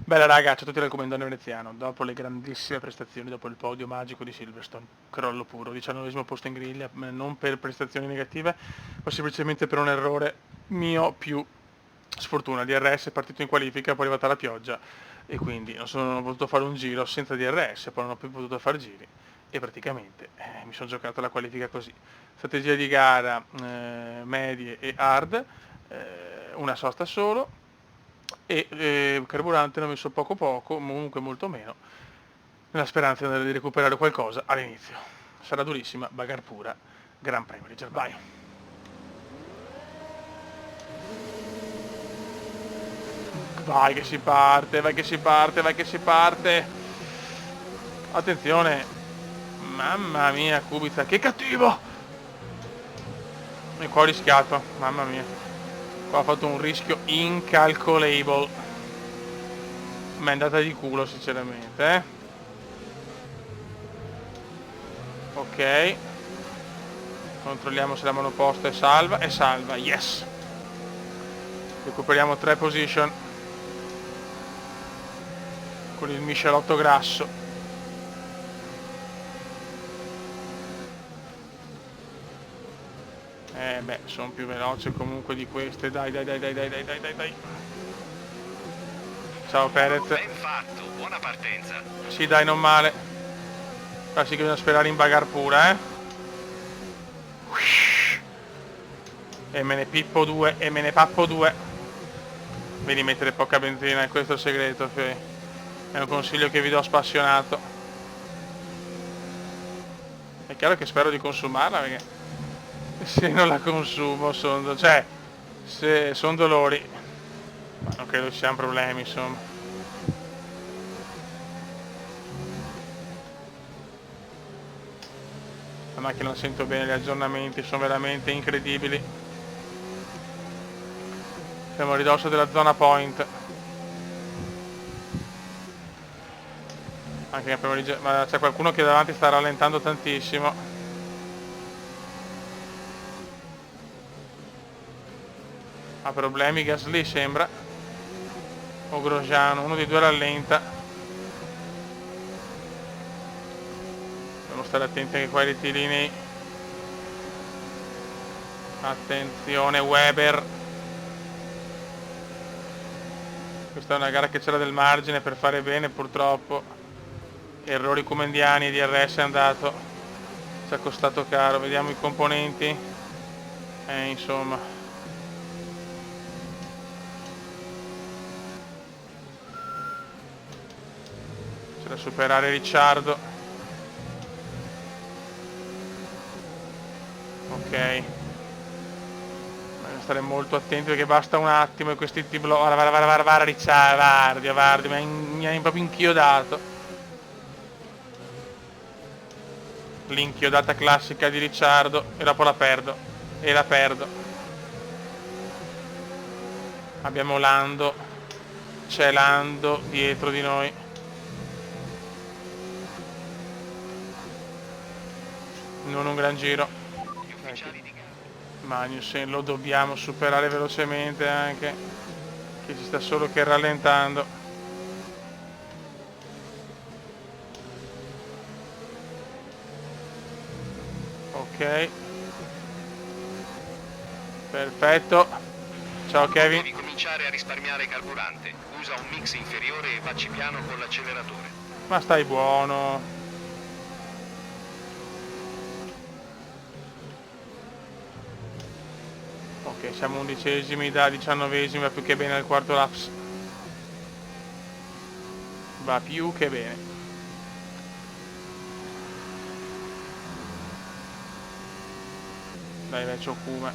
Bella raga, ciao a tutti dal comandante veneziano. Dopo le grandissime prestazioni, dopo il podio magico di Silverstone, crollo puro, 19° posto in griglia, non per prestazioni negative, ma semplicemente per un errore mio più sfortuna. DRS è partito in qualifica, poi è arrivata la pioggia e quindi non ho potuto fare un giro senza DRS, poi non ho più potuto fare giri e praticamente mi sono giocato la qualifica così. Strategia di gara medie e hard, una sosta solo e carburante ne ho messo poco poco, comunque molto meno, nella speranza di recuperare qualcosa all'inizio. Sarà durissima, bagar pura, Gran Premio di Germania. Vai che si parte, vai che si parte, vai che si parte. Attenzione. Mamma mia, Kubica, che cattivo! E qua ho rischiato, mamma mia. Qua ho fatto un rischio incalcolable. Ma è andata di culo sinceramente, Ok. Controlliamo se la monoposta è salva, yes! Recuperiamo 3 position con il miscelotto grasso. Beh, sono più veloce comunque di queste, dai. Ciao Perez. Ben fatto, buona partenza. Sì dai, non male. Ora sì che bisogna sperare in bagar pura, E me ne pippo 2, e me ne pappo 2. Vedi mettere poca benzina, è questo il segreto, è un consiglio che vi do spassionato. È chiaro che spero di consumarla perché se non la consumo se sono dolori, ma non credo ci siano problemi, insomma. La macchina la sento bene, gli aggiornamenti sono veramente incredibili. Siamo a ridosso della zona point. Anche ma c'è qualcuno che davanti sta rallentando tantissimo. Ha problemi Gasly sembra. O Grosjean, uno dei due rallenta. Dobbiamo stare attenti anche qua ai rettilinei. Attenzione Weber. Questa è una gara che c'era del margine per fare bene, purtroppo errori comendiani, DRS è andato, ci è costato caro. Vediamo i componenti, insomma c'è da superare Ricciardo. Ok, bisogna stare molto attenti perché basta un attimo e questi ti bloccano. Guarda Ricciardo, mi hai proprio inchiodato. L'inchiodata classica di Ricciardo e dopo la perdo. Abbiamo Lando, c'è Lando dietro di noi. Non un gran giro. Magnussen lo dobbiamo superare velocemente anche, che ci sta solo che rallentando. Ok, perfetto. Ciao Kevin. Devi cominciare a risparmiare carburante. Usa un mix inferiore e vacci piano con l'acceleratore. Ma stai buono. Ok, siamo 11esimi da 19esimi, va più che bene al quarto laps. Va più che bene. Dai vecchio Kuma.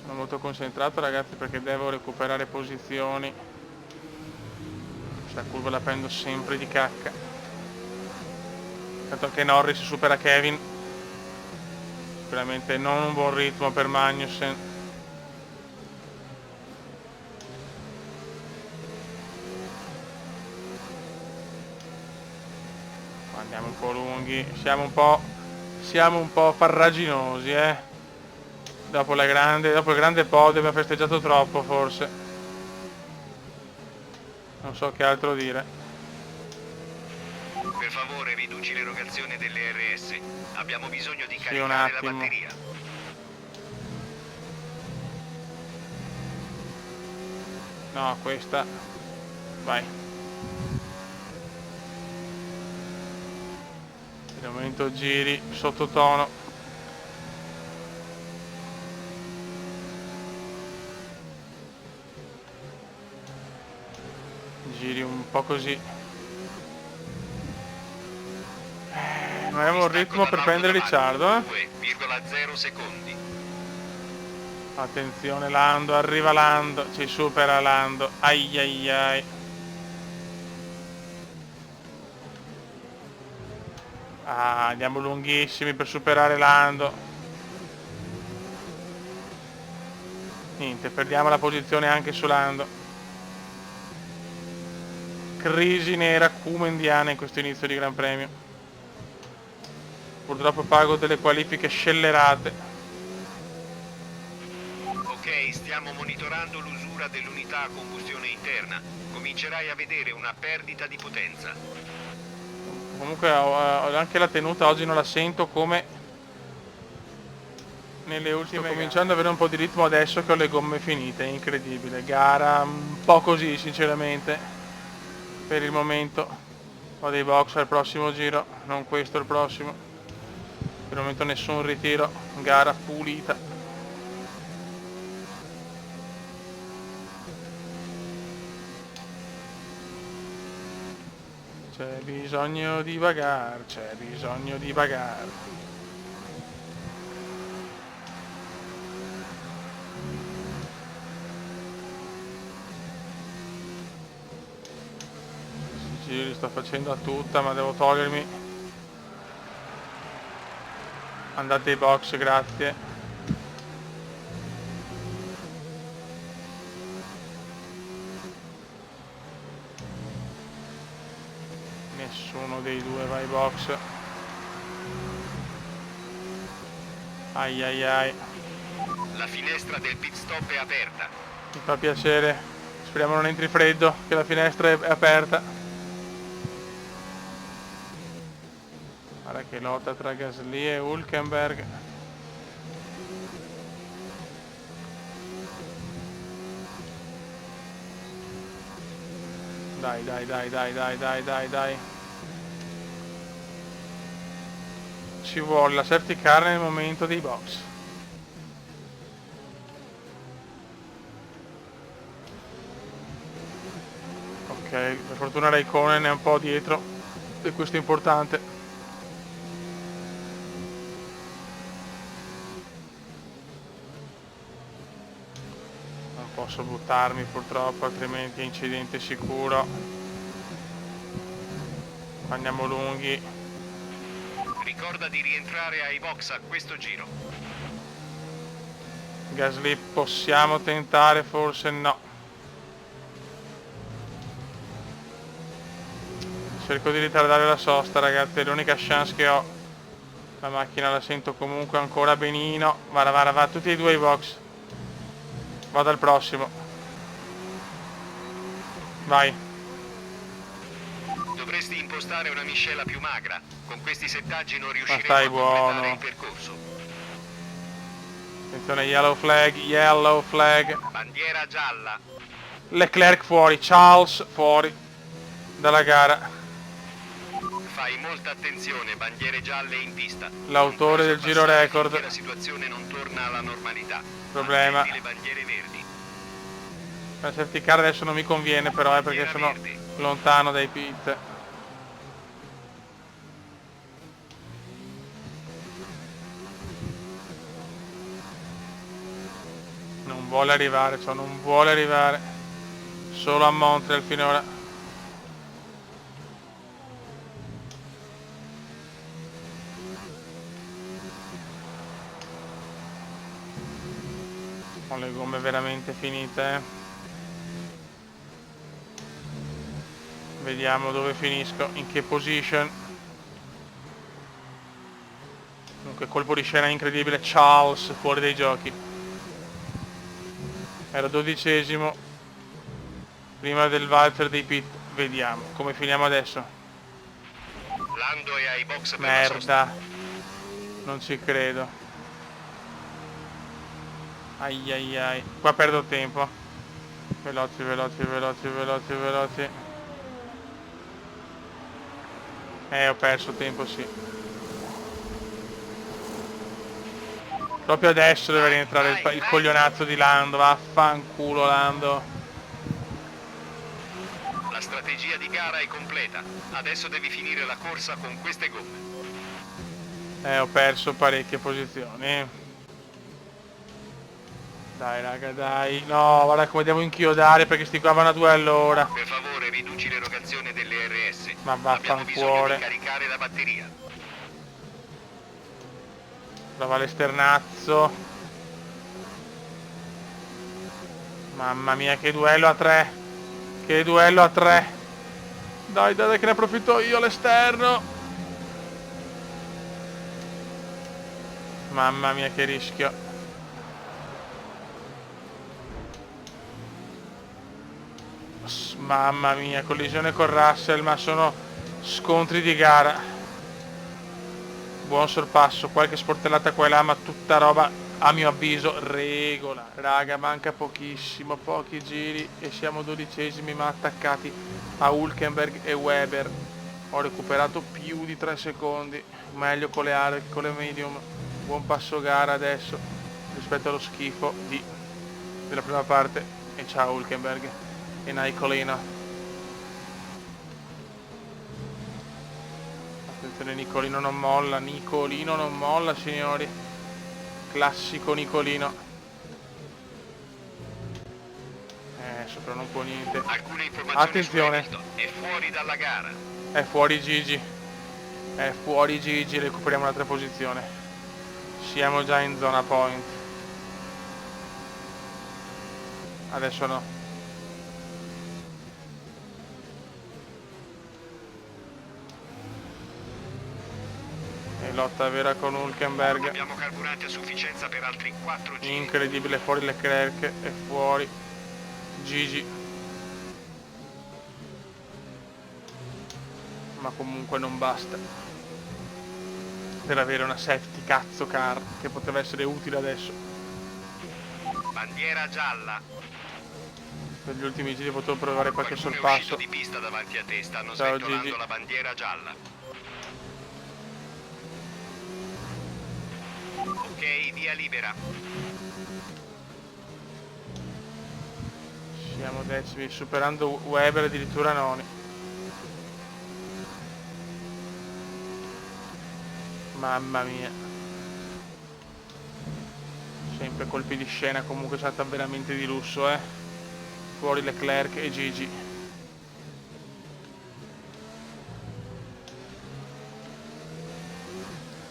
Sono molto concentrato ragazzi perché devo recuperare posizioni. Questa curva la prendo sempre di cacca. Tanto che Norris supera Kevin. Sicuramente non un buon ritmo per Magnussen. Andiamo un po' lunghi, siamo un po' farraginosi, dopo il grande podio abbiamo festeggiato troppo forse. Non so che altro dire. Per favore riduci l'erogazione delle RS. Abbiamo bisogno di Sì, un caricare la attimo. batteria. No, questa. Vai. Per il momento giri sottotono. Giri un po' così. Non abbiamo un ritmo per prendere Ricciardo, 2,0 secondi. Attenzione Lando, arriva Lando, ci supera Lando. Ai ai ai. Ah, andiamo lunghissimi per superare Lando. Niente, perdiamo la posizione anche su Lando. Crisi nera cumendiana in questo inizio di Gran Premio. Purtroppo pago delle qualifiche scellerate. Ok, stiamo monitorando l'usura dell'unità a combustione interna. Comincerai a vedere una perdita di potenza. Comunque anche la tenuta oggi non la sento come nelle ultime. Sto cominciando ad avere un po' di ritmo adesso che ho le gomme finite, è incredibile. Gara un po' così sinceramente. Per il momento ho dei box al prossimo giro, non questo il prossimo. Per il momento nessun ritiro, gara pulita. C'è bisogno di bagar, c'è bisogno di bagar. Giri sto facendo a tutta, ma devo togliermi. Andate ai box, grazie. Nessuno dei due va ai box. Ai ai ai. La finestra del pit stop è aperta. Mi fa piacere. Speriamo non entri freddo, che la finestra è aperta. Guarda che lotta tra Gasly e Hülkenberg. Dai, dai, dai, dai, dai, dai, dai, dai. Ci vuole la safety car nel momento dei box. Ok, per fortuna Raikkonen è un po' dietro e questo è importante. Non posso buttarmi purtroppo, altrimenti è incidente sicuro. Andiamo lunghi. Ricorda di rientrare ai box a questo giro. Gasly possiamo tentare, forse no. Cerco di ritardare la sosta, ragazzi, è l'unica chance che ho. La macchina la sento comunque ancora benino. Va, tutti e due i box. Vado al prossimo. Vai. Dovresti impostare una miscela più magra. Con questi settaggi non riusciremo stai a completare buono. il percorso. Attenzione, yellow flag, yellow flag. Bandiera gialla. Leclerc fuori, Charles fuori dalla gara. Fai molta attenzione, bandiere gialle in pista. L'autore del giro record. La situazione non torna alla normalità. Problema. Accetti le bandiere verdi. La safety car adesso non mi conviene però, perché sono lontano dai pit. Non vuole arrivare, cioè non vuole arrivare. Solo a Montreal finora. Ho le gomme veramente finite. Vediamo dove finisco, in che position. Comunque colpo di scena incredibile, Charles fuori dai giochi. Era 12esimo. Prima del valzer dei pit. Vediamo come finiamo adesso. Lando è ai box per la sosta. Merda. Non ci credo. Ai ai ai. Qua perdo tempo. Veloci, veloci, veloci, veloci, veloci. Ho perso tempo, sì. Proprio adesso deve rientrare il coglionazzo di Lando. Vaffanculo Lando. La strategia di gara è completa. Adesso devi finire la corsa con queste gomme. Ho perso parecchie posizioni. Dai raga, dai. No, guarda come devo inchiodare perché sti qua vanno a 2 all'ora. Per favore, riduci l'erogazione delle RS. Ma Abbiamo bisogno di vaffanculo. caricare la batteria. Prova l'esternazzo. Mamma mia, che duello a 3. Che duello a 3. Dai, dai, che ne approfitto io all'esterno. Mamma mia, che rischio. Mamma mia, collisione con Russell, ma sono scontri di gara. Buon sorpasso, qualche sportellata qua e là, ma tutta roba, a mio avviso, regola. Raga, manca pochissimo, pochi giri e siamo 12esimi, ma attaccati a Hülkenberg e Weber. Ho recuperato più di 3 secondi, meglio con le hard che con le medium. Buon passo gara adesso rispetto allo schifo della prima parte. E ciao Hülkenberg e Nicolino. Attenzione, Nicolino non molla signori. Classico Nicolino. Sopra non può niente. Alcune informazioni Attenzione, su Hamilton. È fuori dalla gara. è fuori Gigi. È fuori Gigi, recuperiamo l'altra posizione. Siamo già in zona point. Adesso no. E lotta vera con Hülkenberg. Abbiamo carburanti a sufficienza per altri 4 giri. Incredibile, fuori Leclerc e fuori Gigi. Ma comunque non basta per avere una safety cazzo car che poteva essere utile adesso. Bandiera gialla. Per gli ultimi giri potevo provare qualche Qualcuno è sorpasso. uscito di pista davanti a te. Stanno Ciao, sventolando Gigi. la bandiera gialla. Ok, via libera. Siamo decimi, superando Weber addirittura noni. Mamma mia. Sempre colpi di scena, comunque è stata veramente di lusso, Fuori Leclerc e Gigi.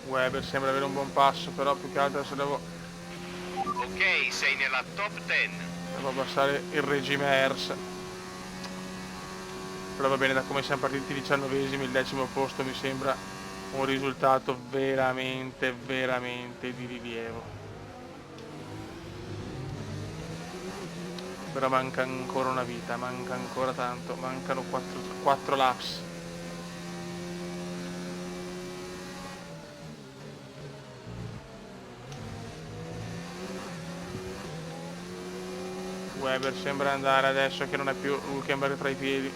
Weber sembra avere un buon passo, però più che altro adesso devo Ok, sei nella top 10. abbassare il regime ERS. Però va bene, da come siamo partiti 19esimi, il 10° posto mi sembra un risultato veramente, veramente di rilievo. Però manca ancora una vita, manca ancora tanto, mancano 4 laps. Weber sembra andare adesso che non è più Hülkenberg tra i piedi.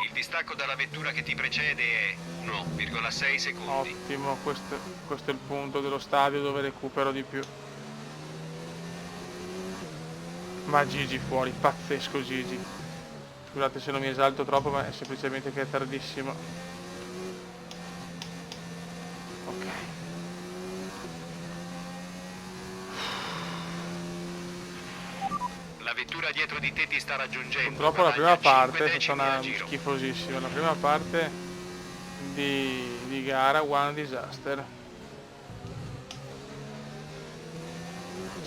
Il distacco dalla vettura che ti precede è 1,6 secondi. Ottimo, questo è il punto dello stadio dove recupero di più. Ma Gigi fuori, pazzesco Gigi. Scusate se non mi esalto troppo, ma è semplicemente che è tardissimo. Ok. La vettura dietro di te ti sta raggiungendo. Purtroppo la prima Guadagna 5 parte è decimi stata al giro. schifosissima. La prima parte di gara, one disaster.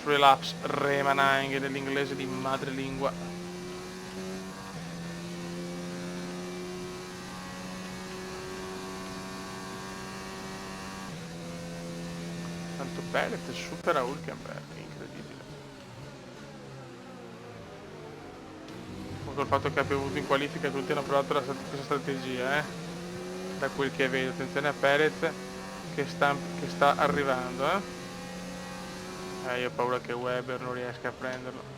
3 laps remaining dell'inglese di madrelingua. Tanto Pellet supera Hülkenberg, incredibile. col fatto che abbia avuto in qualifica tutti hanno provato questa strategia, da quel che vedo. Attenzione a Perez che sta arrivando, io ho paura che Weber non riesca a prenderlo.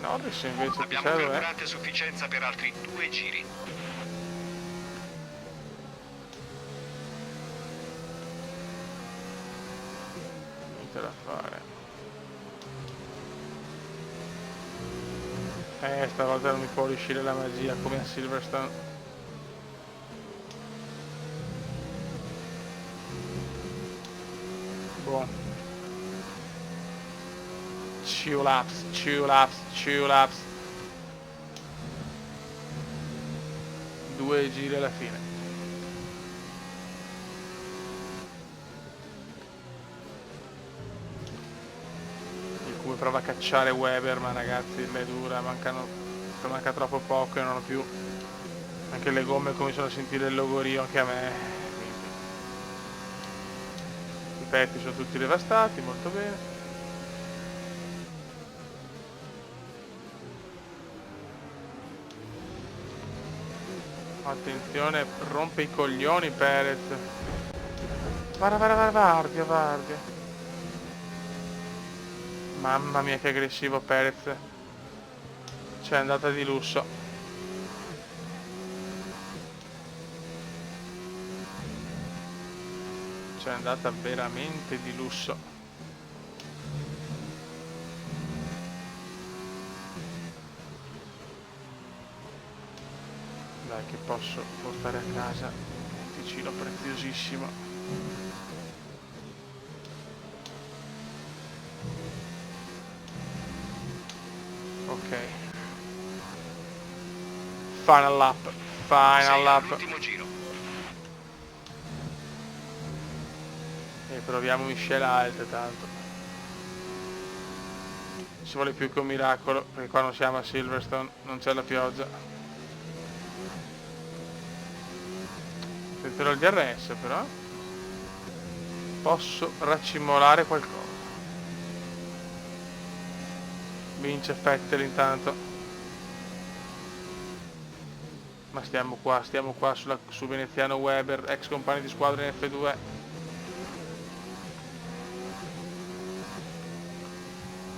Norris invece Abbiamo chissà dov'è. carburante a sufficienza per altri 2 giri. Niente da fare. Stavolta non mi può riuscire la magia come a Silverstone. Boh. 2 laps, 2 laps, 2 laps. 2 giri alla fine. Come prova a cacciare Weber, ma ragazzi è dura, manca troppo poco e non ho più. Anche le gomme cominciano a sentire il logorio anche a me. Quindi. I petti sono tutti devastati, molto bene. Attenzione, rompe i coglioni Perez. Vardia. Mamma mia che aggressivo Perez. C'è andata di lusso. C'è andata veramente di lusso. Dai che posso portare a casa un ticino preziosissimo. Ok. Final lap. Final lap. L'ultimo giro. E proviamo miscela alte tanto. Ci vuole più che un miracolo, perché qua non siamo a Silverstone, non c'è la pioggia. Tenterò il DRS però. Posso raccimolare qualcosa. Vince Vettel intanto. Ma stiamo qua su veneziano Weber, ex compagno di squadra in F2.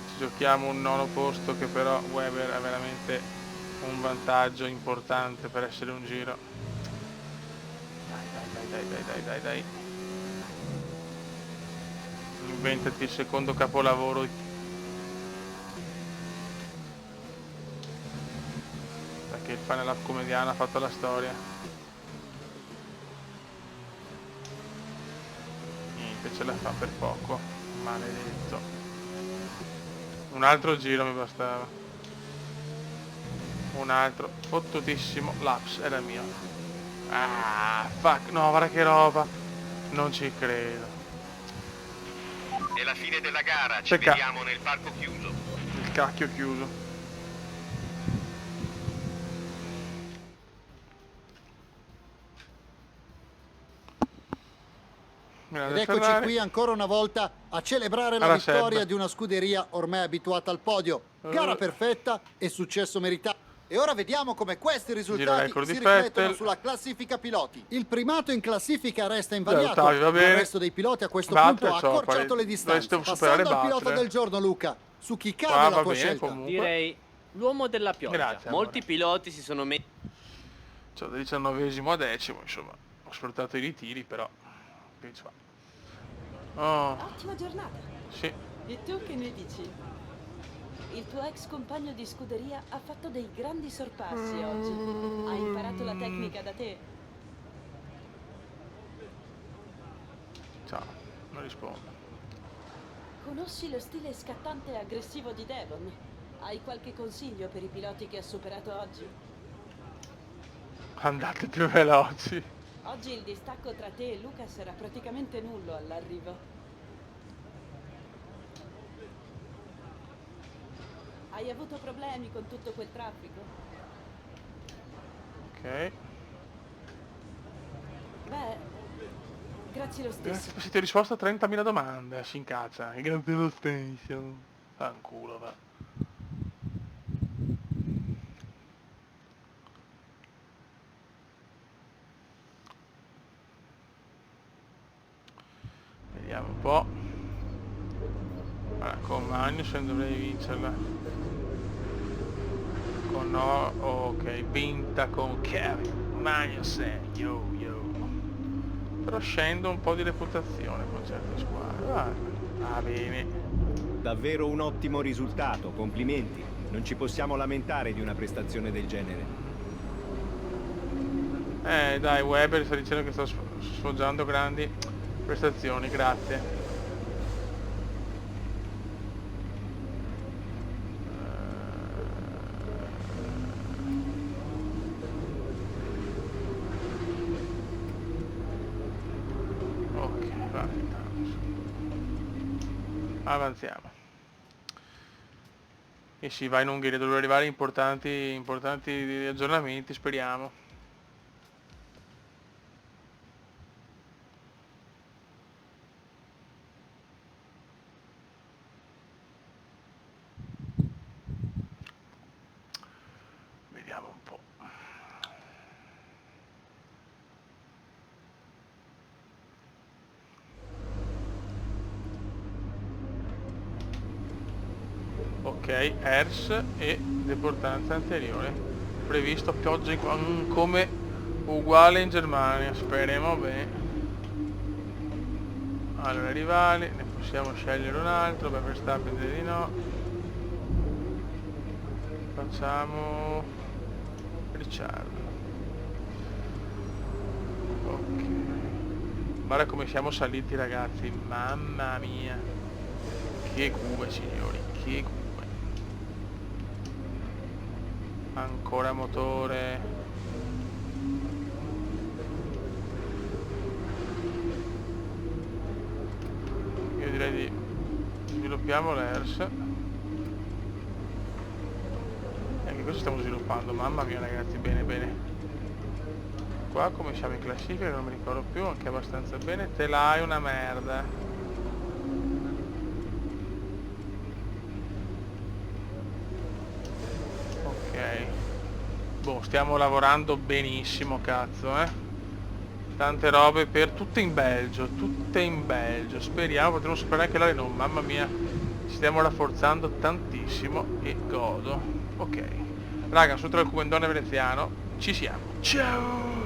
Ci giochiamo un nono posto che però Weber ha veramente un vantaggio importante per essere un giro. Dai. Inventati il secondo capolavoro. Perché il Final Lap comediano ha fatto la storia. Niente, ce la fa per poco. Maledetto. Un altro giro mi bastava. Un altro fottutissimo laps, era mio. Ah, fuck, no, guarda che roba. Non ci credo. È la fine della gara, ci vediamo nel parco chiuso. Il cacchio chiuso. Ed eccoci qui ancora una volta a celebrare la vittoria di una scuderia ormai abituata al podio. Gara perfetta e successo meritato. E ora vediamo come questi risultati si riflettono sulla classifica piloti. Il primato in classifica resta invariato, ma il resto dei piloti a questo punto ha accorciato le distanze. Passando al pilota del giorno, Luca, su chi cade la tua scelta? Direi l'uomo della pioggia. Grazie, molti piloti si sono messi... Cioè, da 19esimo a 10º, insomma, ho sfruttato i ritiri, però che ci fa? Oh, Ottima giornata. sì. E tu che ne dici? Il tuo ex compagno di scuderia ha fatto dei grandi sorpassi oggi. Ha imparato la tecnica da te? Ciao, non rispondo. Conosci lo stile scattante e aggressivo di Devon? Hai qualche consiglio per i piloti che ha superato oggi? Andate più veloci. Oggi il distacco tra te e Lucas era praticamente nullo all'arrivo. Hai avuto problemi con tutto quel traffico? Ok. Beh, grazie lo stesso. Grazie, ti ho risposto a 30.000 domande, si incazza. Grazie lo stesso. Fanculo, va. Vediamo un po'. Allora, con Magnussen dovrei vincerla. Con no, ok, vinta con Kevin Magnussen, yo. Però scendo un po' di reputazione con certe squadre. Va bene. Davvero un ottimo risultato, complimenti. Non ci possiamo lamentare di una prestazione del genere. Dai, Weber sta dicendo che sto sfoggiando grandi prestazioni, grazie. Avanziamo. E si va in Ungheria, dovrebbero arrivare importanti aggiornamenti, speriamo. Vediamo un po'. Ok, ERS e deportanza anteriore. Previsto pioggia come uguale in Germania, speriamo bene. Allora, rivali, ne possiamo scegliere un altro, beh, Verstappen di no. Facciamo Ricciardo. Ok. Guarda come siamo saliti, ragazzi, mamma mia. Che cuba, signori, che cuba. Ancora motore. Io direi di sviluppiamo l'ERS. E anche questo stiamo sviluppando, mamma mia ragazzi, bene. Qua come siamo in classifica, non mi ricordo più, anche abbastanza bene. Te l'hai una merda. Boh, stiamo lavorando benissimo, cazzo, tante robe per tutte in Belgio, speriamo, potremo superare anche la Renault, mamma mia, ci stiamo rafforzando tantissimo e godo. Ok, raga, sono il comandone veneziano, ci siamo, ciao!